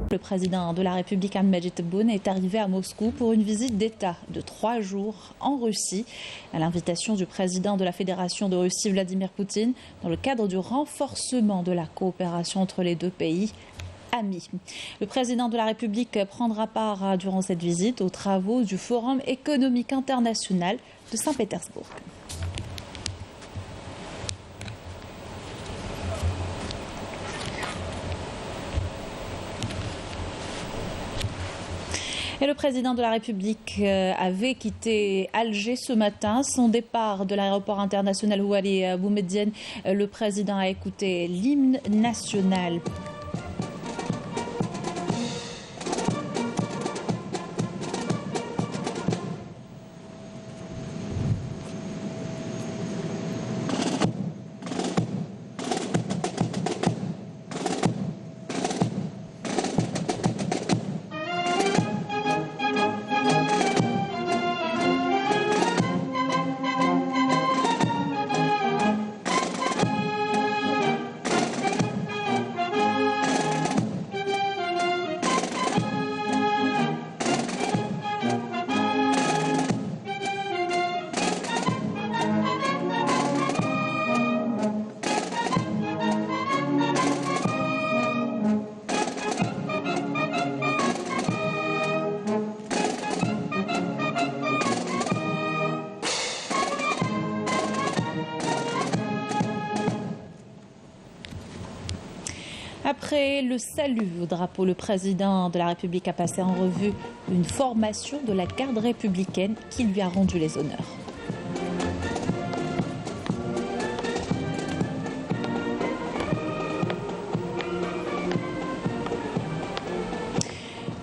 Le président de la République, Abdelmajid Tebboune, est arrivé à Moscou pour une visite d'État de 3 jours en Russie, à l'invitation du président de la Fédération de Russie, Vladimir Poutine, dans le cadre du renforcement de la coopération entre les deux pays amis. Le président de la République prendra part durant cette visite aux travaux du Forum économique international de Saint-Pétersbourg. Et le président de la République avait quitté Alger ce matin. Son départ de l'aéroport international Ouali Boumediene, le président a écouté l'hymne national. Après le salut au drapeau, le président de la République a passé en revue une formation de la garde républicaine qui lui a rendu les honneurs.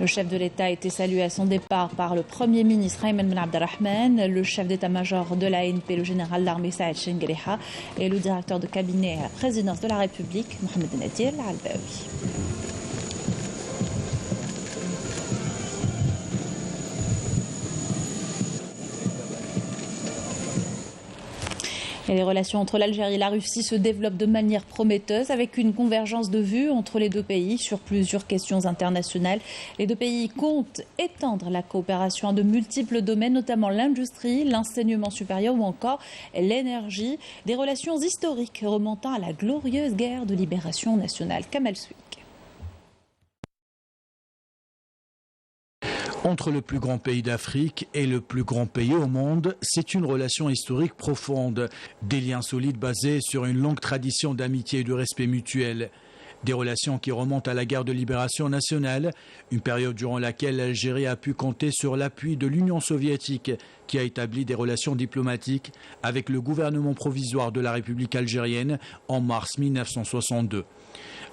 Le chef de l'État a été salué à son départ par le Premier ministre Ayman Ben Abdelrahman, le chef d'état-major de l'ANP, le général d'armée Saad Chengeliha, et le directeur de cabinet à la présidence de la République, Mohamed Nadir Al-Albaoui. Et les relations entre l'Algérie et la Russie se développent de manière prometteuse avec une convergence de vues entre les deux pays sur plusieurs questions internationales. Les deux pays comptent étendre la coopération à de multiples domaines, notamment l'industrie, l'enseignement supérieur ou encore l'énergie. Des relations historiques remontant à la glorieuse guerre de libération nationale. Kamal Souik. Entre le plus grand pays d'Afrique et le plus grand pays au monde, c'est une relation historique profonde. Des liens solides basés sur une longue tradition d'amitié et de respect mutuel. Des relations qui remontent à la guerre de libération nationale, une période durant laquelle l'Algérie a pu compter sur l'appui de l'Union soviétique, qui a établi des relations diplomatiques avec le gouvernement provisoire de la République algérienne en mars 1962.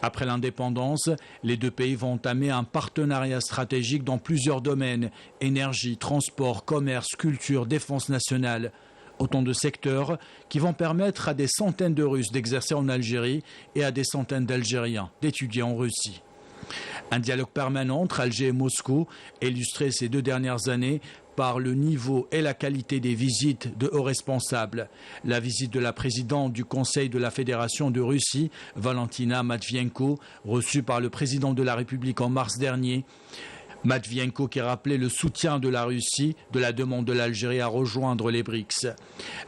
Après l'indépendance, les deux pays vont entamer un partenariat stratégique dans plusieurs domaines, énergie, transport, commerce, culture, défense nationale. Autant de secteurs qui vont permettre à des centaines de Russes d'exercer en Algérie et à des centaines d'Algériens d'étudier en Russie. Un dialogue permanent entre Alger et Moscou, illustré ces 2 dernières années par le niveau et la qualité des visites de hauts responsables. La visite de la présidente du Conseil de la Fédération de Russie, Valentina Matvienko, reçue par le président de la République en mars dernier. Matvienko qui rappelait le soutien de la Russie de la demande de l'Algérie à rejoindre les BRICS.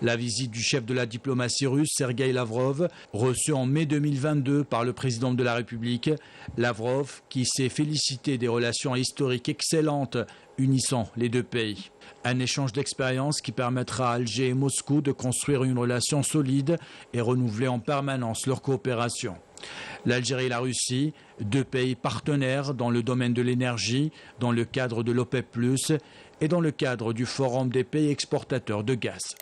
La visite du chef de la diplomatie russe, Sergueï Lavrov, reçu en mai 2022 par le président de la République. Lavrov qui s'est félicité des relations historiques excellentes unissant les deux pays. Un échange d'expériences qui permettra à Alger et Moscou de construire une relation solide et renouveler en permanence leur coopération. L'Algérie et la Russie, 2 pays partenaires dans le domaine de l'énergie, dans le cadre de l'OPEP+, et dans le cadre du Forum des pays exportateurs de gaz.